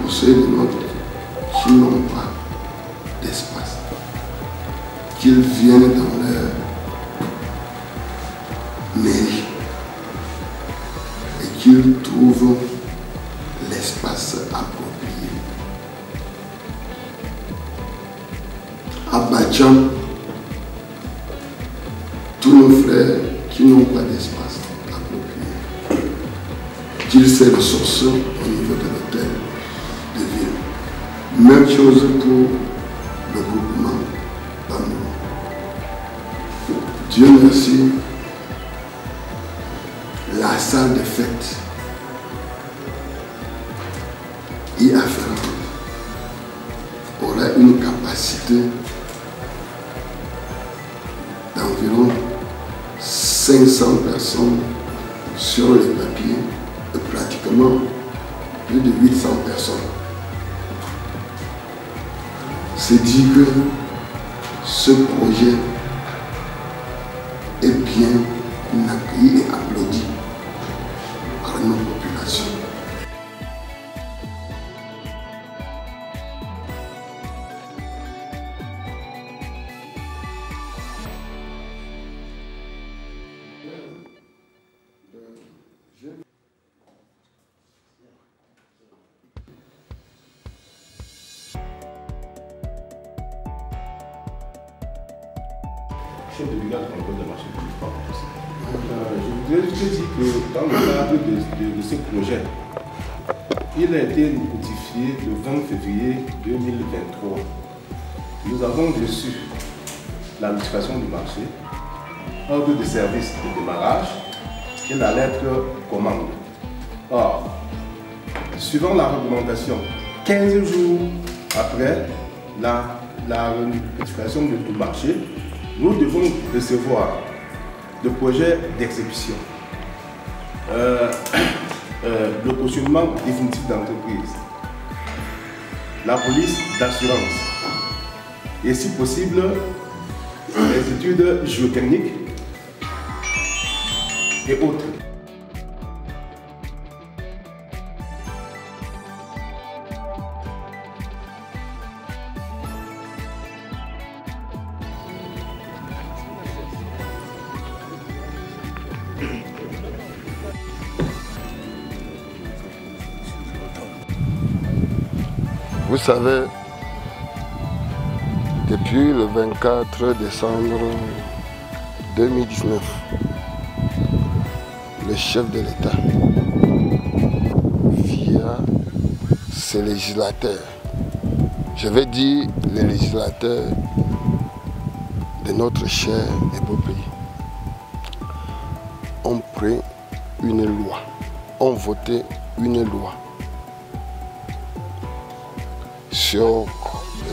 pour ceux de notre qui n'ont pas d'espace, qu'ils viennent dans leur mairie et qu'ils trouvent l'espace approprié. À Bacham, tous nos frères qui n'ont pas d'espace approprié, qu'ils se ressourcent au niveau de l'hôtel de ville. Même chose pour le groupement d'amour. Dieu merci, la salle de fête y afférente aura une capacité d'environ 500 personnes sur les papiers et pratiquement plus de 800 personnes. C'est dit que ce projet est bien accueilli et applaudi par nos populations. Chef de brigade de contrôle des marchés publics, pas possible. Je voudrais juste dire que dans le cadre de ce projet, il a été notifié le 20 février 2023. Nous avons reçu la notification du marché, ordre de service de démarrage et la lettre commande. Or, suivant la réglementation, 15 jours après la notification du marché, nous devons recevoir le projet d'exécution, le cautionnement définitif d'entreprise, la police d'assurance et si possible les études géotechniques et autres. Vous savez, depuis le 24 décembre 2019, le chef de l'État, via ses législateurs, je vais dire les législateurs de notre cher et beau pays, ont pris une loi, ont voté une loi sur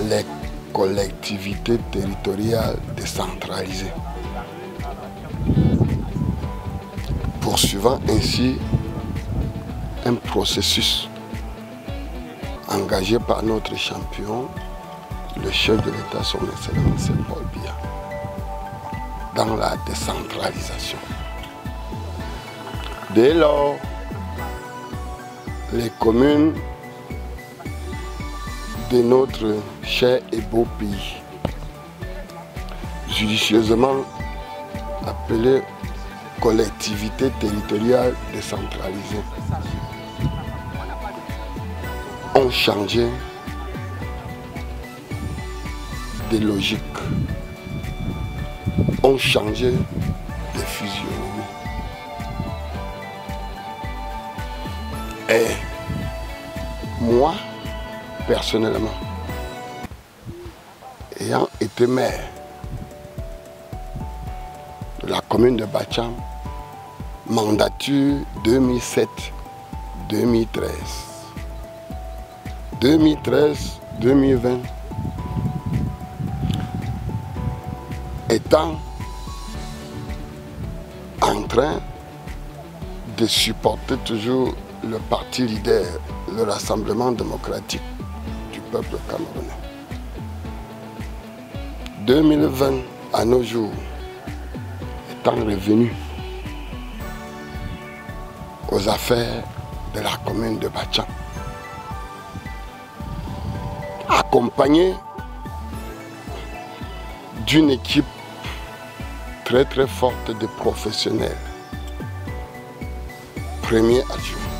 les collectivités territoriales décentralisées, poursuivant ainsi un processus engagé par notre champion, le chef de l'État, son Excellence Paul Biya, dans la décentralisation. Dès lors, les communes de notre cher et beau pays, judicieusement appelées collectivités territoriales décentralisées, ont changé de logique, ont changé de physionomie. Et moi, personnellement, ayant été maire de la commune de Bacham, mandature 2007-2013, 2013-2020, étant en train de supporter toujours le parti leader, le Rassemblement démocratique du peuple camerounais. 2020, à nos jours, étant revenu aux affaires de la commune de Bacham, accompagné d'une équipe très très forte de professionnels. Premier adjoint,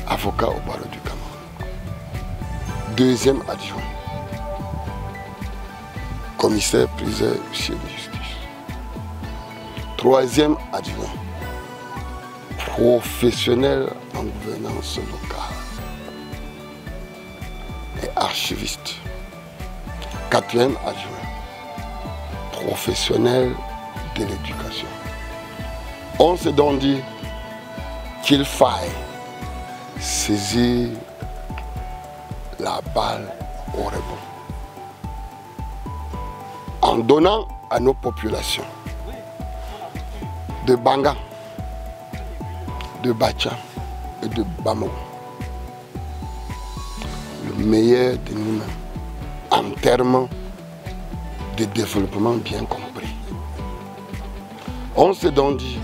avocat au barreau du Cameroun. Deuxième adjoint, commissaire priseur huissier de justice. Troisième adjoint, professionnel en gouvernance locale et archiviste. Quatrième adjoint, professionnel de l'éducation. On s'est donc dit qu'il faille saisir la balle au rebond en donnant à nos populations de Banga, de Bacham et de Bamako le meilleur de nous-mêmes en termes de développement bien compris. On s'est donc dit,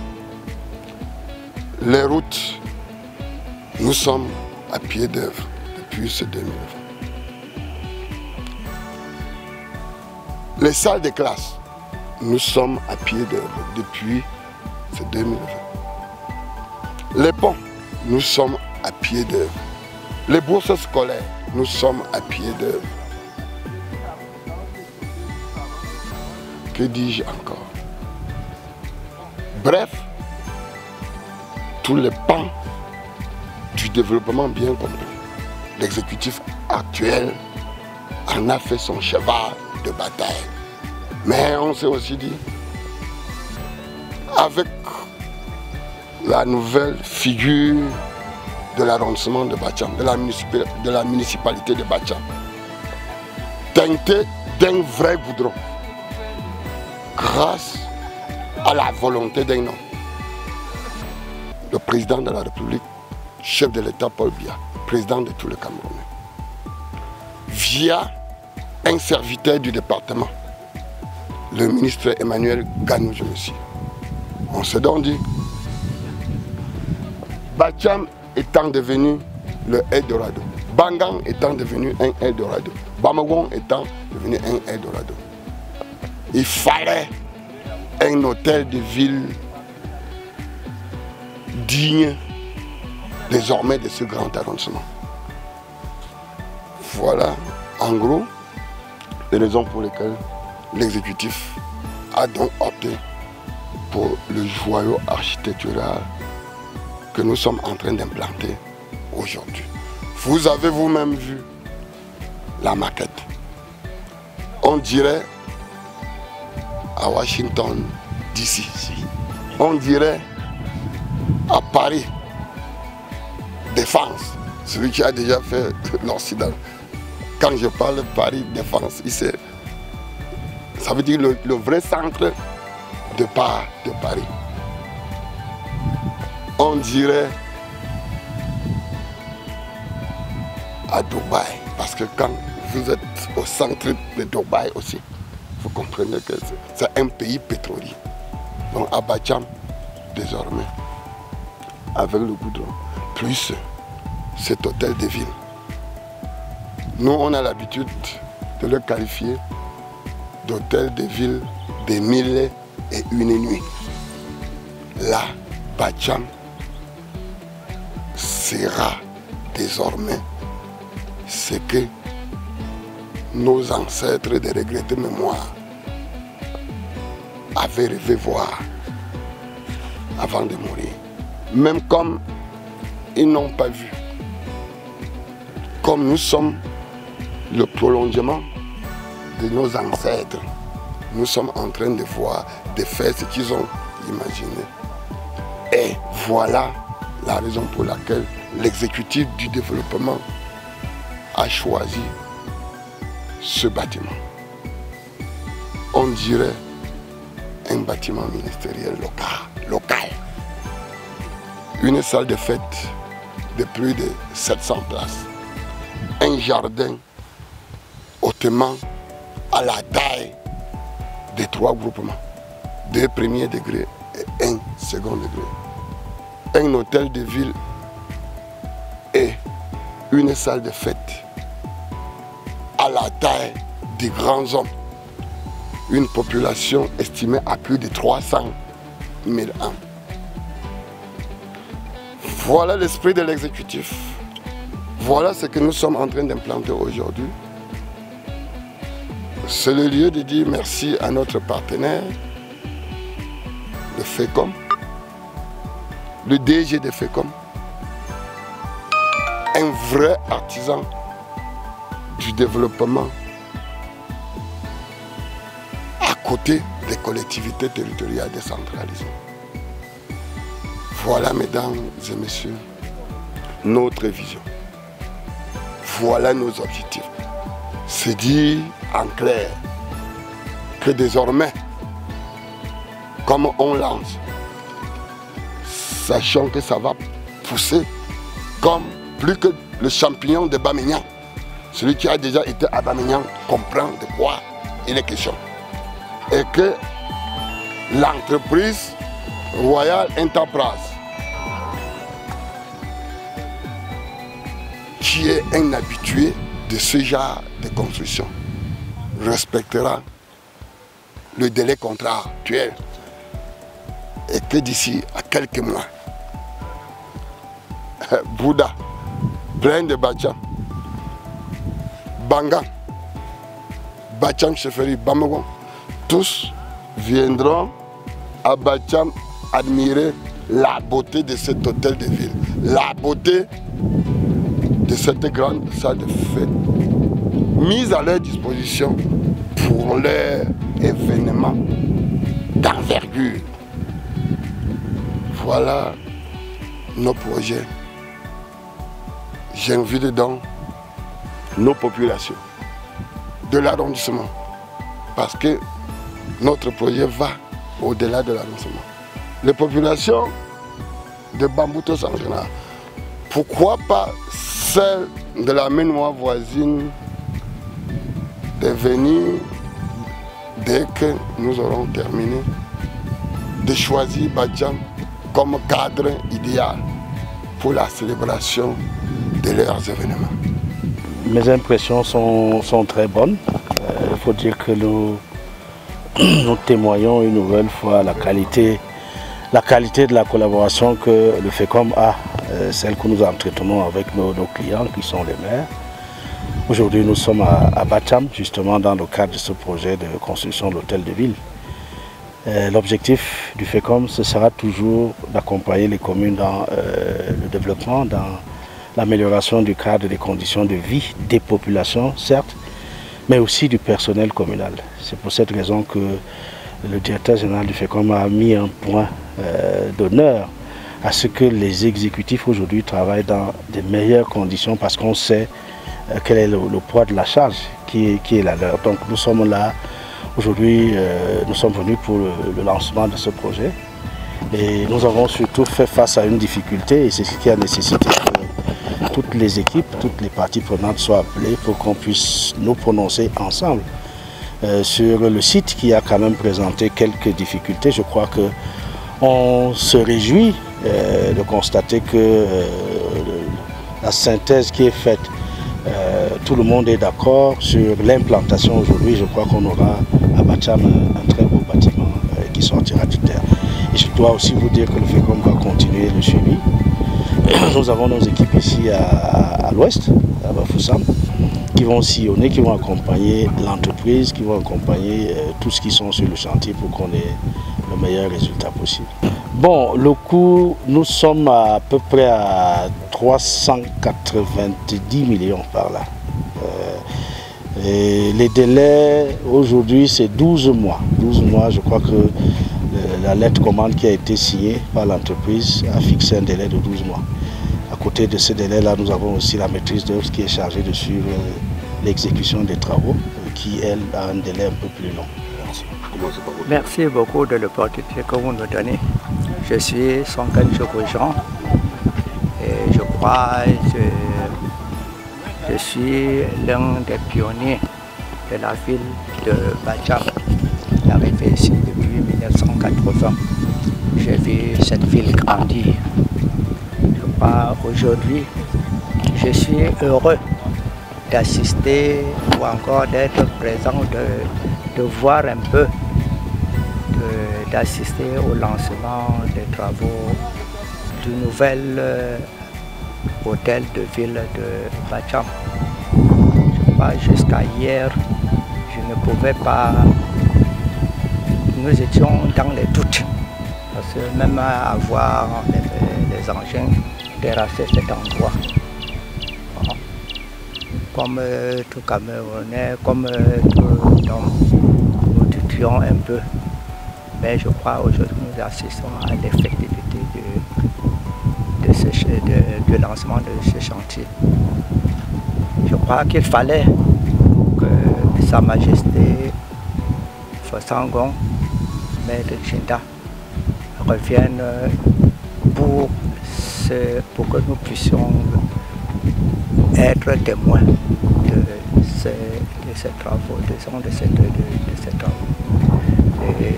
les routes, nous sommes à pied d'œuvre depuis ce 2020. Les salles de classe, nous sommes à pied d'œuvre depuis ce 2020. Les ponts, nous sommes à pied d'œuvre. Les bourses scolaires, nous sommes à pied d'œuvre. Que dis-je encore? Bref, tous les pans du développement bien compris. L'exécutif actuel en a fait son cheval de bataille. Mais on s'est aussi dit, avec la nouvelle figure de l'arrondissement de Bacham, de la municipalité de Bacham, teintée d'un vrai goudron, grâce à la volonté d'un homme, le président de la République, chef de l'État Paul Biya, président de tout le Cameroun, via un serviteur du département, le ministre Emmanuel Ganou-Djemessi. On s'est donc dit, Bacham étant devenu le Eldorado, Bangang étant devenu un Eldorado, Bamako étant devenu un Eldorado, il fallait un hôtel de ville digne désormais de ce grand arrondissement. Voilà, en gros, les raisons pour lesquelles l'exécutif a donc opté pour le joyau architectural que nous sommes en train d'implanter aujourd'hui. Vous avez vous-même vu la maquette. On dirait à Washington DC. On dirait à Paris Défense, celui qui a déjà fait l'Occident. Quand je parle de Paris Défense, ça veut dire le vrai centre de Paris. On dirait à Dubaï, parce que quand vous êtes au centre de Dubaï aussi, vous comprenez que c'est un pays pétrolier. Donc à Bacham, désormais, avec le goudron, plus cet hôtel de ville. Nous, on a l'habitude de le qualifier d'hôtel de ville des 1001 nuits. Là, Bacham sera désormais ce que nos ancêtres de regrettée mémoire avaient rêvé voir avant de mourir. Même comme ils n'ont pas vu. Comme nous sommes le prolongement de nos ancêtres, nous sommes en train de voir, de faire ce qu'ils ont imaginé. Et voilà la raison pour laquelle l'exécutif du développement a choisi ce bâtiment. On dirait un bâtiment ministériel local. Une salle de fête de plus de 700 places. Un jardin hautement à la taille des 3 groupements. 2 premiers degrés et 1 second degré. Un hôtel de ville et une salle de fête la taille des grands hommes. Une population estimée à plus de 300 000 âmes. Voilà l'esprit de l'exécutif. Voilà ce que nous sommes en train d'implanter aujourd'hui. C'est le lieu de dire merci à notre partenaire, le FECOM, le DG de FECOM, un vrai artisan du développement à côté des collectivités territoriales décentralisées. Voilà, mesdames et messieurs, notre vision. Voilà nos objectifs. C'est dire en clair que désormais, comme on lance, sachant que ça va pousser comme plus que le champignon de Bamignan. Celui qui a déjà été à Bamignan comprend de quoi il est question. Et que l'entreprise Royal Enterprise, qui est un habitué de ce genre de construction, respectera le délai contractuel et que d'ici à quelques mois, Bouddha, plein de Bacham, Bangan, Bacham Cheferi, Bamagon, tous viendront à Bacham admirer la beauté de cet hôtel de ville, la beauté de cette grande salle de fête mise à leur disposition pour leur événement d'envergure. Voilà nos projets. J'invite donc nos populations de l'arrondissement parce que notre projet va au-delà de l'arrondissement. Les populations de Bamboutos en général. Pourquoi pas celle de la Ménois voisine de venir, dès que nous aurons terminé, de choisir Bacham comme cadre idéal pour la célébration de leurs événements. Mes impressions sont très bonnes. Il faut dire que nous témoignons une nouvelle fois la qualité de la collaboration que le FECOM a, celle que nous entretenons avec nos clients qui sont les maires. Aujourd'hui, nous sommes à Bacham, justement dans le cadre de ce projet de construction de l'hôtel de ville. L'objectif du FECOM, ce sera toujours d'accompagner les communes dans le développement, dans l'amélioration du cadre et des conditions de vie des populations, certes, mais aussi du personnel communal. C'est pour cette raison que le directeur général du FECOM a mis un point d'honneur à ce que les exécutifs aujourd'hui travaillent dans de meilleures conditions parce qu'on sait quel est le poids de la charge qui est la leur. Donc nous sommes là, aujourd'hui nous sommes venus pour le lancement de ce projet et nous avons surtout fait face à une difficulté et c'est ce qui a nécessité que toutes les équipes, toutes les parties prenantes soient appelées pour qu'on puisse nous prononcer ensemble sur le site qui a quand même présenté quelques difficultés. Je crois qu'on se réjouit de constater que la synthèse qui est faite, tout le monde est d'accord sur l'implantation aujourd'hui. Je crois qu'on aura à Bacham un très beau bâtiment qui sortira du terre. Et je dois aussi vous dire que le FECOM va continuer le suivi. Nous avons nos équipes ici à l'ouest, à Bafoussam, qui vont sillonner, qui vont accompagner l'entreprise, qui vont accompagner tous ceux qui sont sur le chantier pour qu'on ait le meilleur résultat possible. Bon, le coût, nous sommes à peu près à 390 millions par là. Et les délais, aujourd'hui, c'est 12 mois. 12 mois, je crois que la lettre commande qui a été signée par l'entreprise a fixé un délai de 12 mois. À côté de ce délai-là, nous avons aussi la maîtrise d'œuvre qui est chargée de suivre l'exécution des travaux, qui, elle, a un délai un peu plus long. Merci. Merci beaucoup de l'opportunité que vous nous donnez. Je suis Sonkan Chokoujan et je crois que je suis l'un des pionniers de la ville de Bacham. Arrivé ici depuis 1980. J'ai vu cette ville grandir. Je crois aujourd'hui, je suis heureux d'assister ou encore d'être présent, de voir un peu, d'assister au lancement des travaux du nouvel hôtel de ville de Bacham. Jusqu'à hier, je ne pouvais pas, nous étions dans les doutes, parce que même avoir les engins terrasser cet endroit. Comme tout Camerounais, comme tout homme, nous doutions un peu. Mais je crois aujourd'hui nous assistons à l'effectivité du lancement de ce chantier. Je crois qu'il fallait que Sa Majesté Fossangon, Maître Jinda, revienne pour que nous puissions être témoins de ces travaux, de ces travaux. Et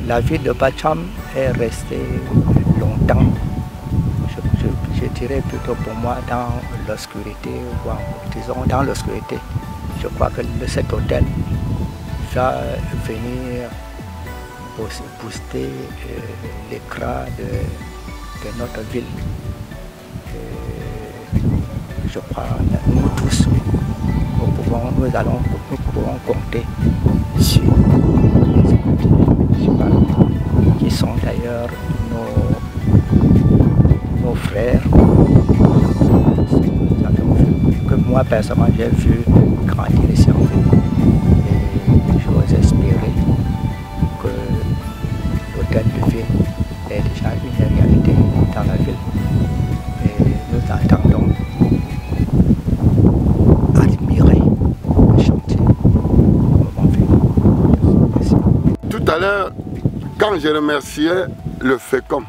la ville de Bacham est restée longtemps, je dirais plutôt pour moi, dans l'obscurité, ou disons dans l'obscurité. Je crois que cet hôtel va venir booster l'écran de notre ville. Je crois, nous tous, nous pourrons compter sur les exécutifs municipaux, qui sont d'ailleurs nos frères. Que moi, personnellement, j'ai vu grandir ici en ville. Et j'ose espérer que l'hôtel de ville est déjà une réalité dans la ville. Et nous attendons admirer le chantier au moment venu. Merci. Tout à l'heure, quand je remerciais le FECOM,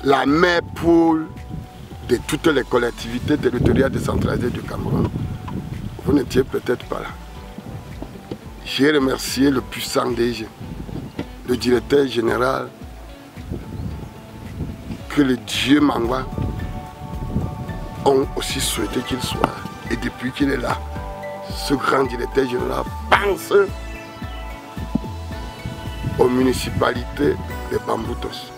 la mère poule de toutes les collectivités territoriales décentralisées du Cameroun, vous n'étiez peut-être pas là. J'ai remercié le puissant DG, le directeur général, que le Dieu m'envoie, ont aussi souhaité qu'il soit. Et depuis qu'il est là, ce grand directeur général pense aux municipalités de Bamboutos.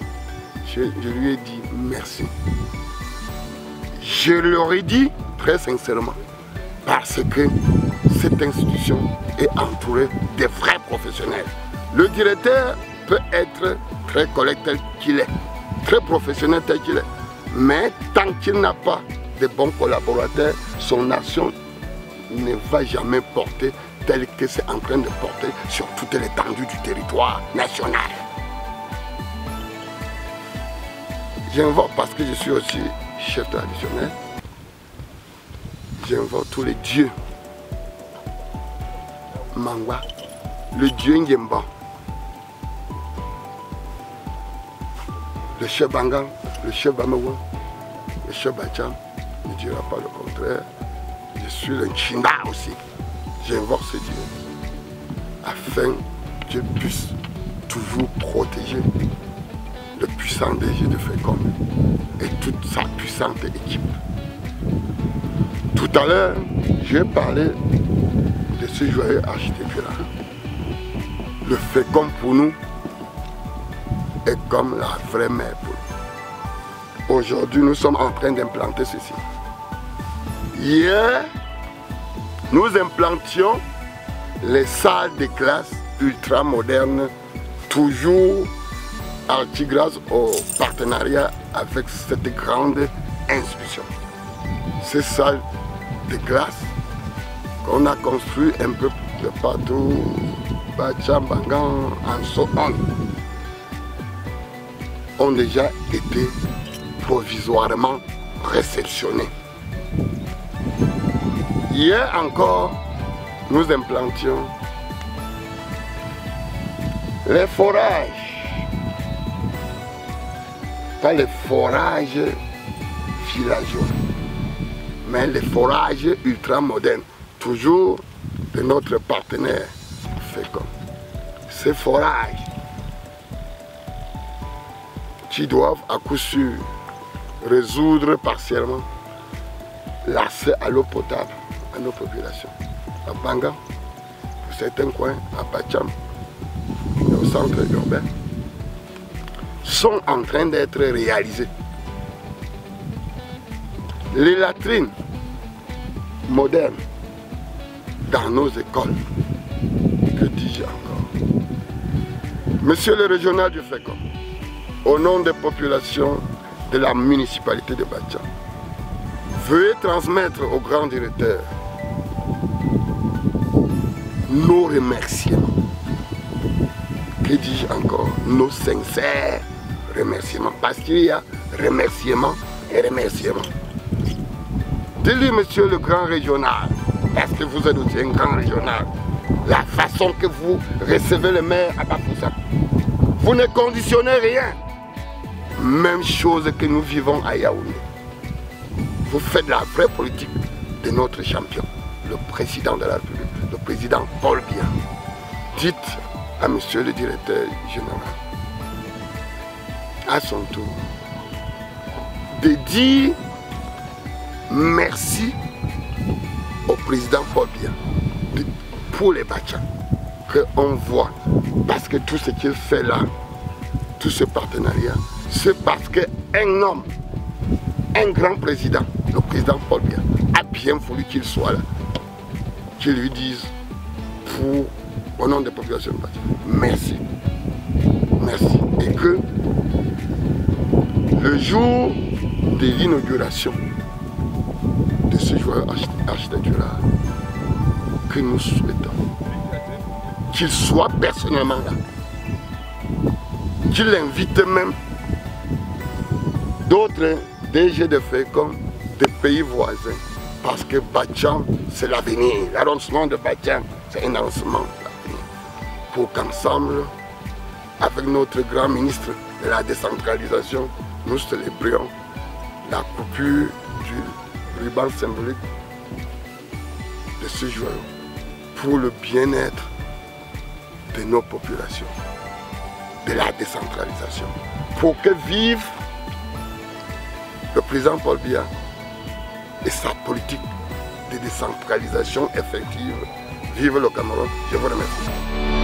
Je lui ai dit merci. Je leur ai dit très sincèrement, parce que cette institution est entourée de vrais professionnels. Le directeur peut être très correct tel qu'il est, très professionnel tel qu'il est, mais tant qu'il n'a pas de bons collaborateurs, son action ne va jamais porter tel que c'est en train de porter sur toute l'étendue du territoire national. J'invoque, parce que je suis aussi chef traditionnel, j'invoque tous les dieux. Mangwa, le dieu Ngemba, le chef Bangan, le chef Bamawa, le chef Bacham, ne dira pas le contraire. Je suis le Chinda aussi. J'invoque ce Dieu afin que Dieu puisse toujours protéger le puissant DG de FECOM et toute sa puissante équipe. Tout à l'heure, j'ai parlé de ce joyeux architecture-là. Le FECOM pour nous est comme la vraie mère pour nous. Aujourd'hui, nous sommes en train d'implanter ceci. Hier, nous implantions les salles de classe ultra modernes, toujours grâce au partenariat avec cette grande institution. Ces salles de classe qu'on a construites un peu de partout, Bacham, Bangan, en so on, ont déjà été provisoirement réceptionnées. Hier encore, nous implantions les forages. Pas les forages villageois, mais les forages ultra modernes, toujours de notre partenaire FECOM. Ces forages qui doivent à coup sûr résoudre partiellement l'accès à l'eau potable à nos populations. À Banga, pour certains coins, à Bacham, au centre urbain, sont en train d'être réalisés. Les latrines modernes dans nos écoles, que dis-je encore? Monsieur le régional du FECOM, au nom des populations de la municipalité de Bacham, veuillez transmettre au grand directeur nos remerciements. Que dis-je encore? Nos sincères remerciements. Parce qu'il y a remerciements et remerciements. Dis-lui, monsieur le grand régional, parce que vous êtes aussi un grand régional, la façon que vous recevez le maire à Bafoussam, vous ne conditionnez rien. Même chose que nous vivons à Yaoundé. Vous faites la vraie politique de notre champion, le président de la République, le président Paul Biya. Dites à monsieur le directeur général, à son tour, de dire merci au président Paul Biya pour les Bacham, qu'on voit, parce que tout ce qu'il fait là, tout ce partenariat, c'est parce qu'un homme, un grand président, le président Paul Biya, a bien voulu qu'il soit là, qu'il lui dise, au nom des populations de Bacham, merci, merci, et que le jour de l'inauguration de ce joyeux architectural que nous souhaitons, qu'il soit personnellement là, qu'il invite même d'autres DG de FECOM des pays voisins, parce que Bacham, c'est l'avenir. L'arrondissement de Bacham, c'est un arrondissement d'avenir. Pour qu'ensemble, avec notre grand ministre de la décentralisation, nous célébrions la coupure du ruban symbolique de ce joyau pour le bien-être de nos populations, de la décentralisation, pour que vive le président Paul Biya et sa politique de décentralisation effective. Vive le Cameroun. Je vous remercie.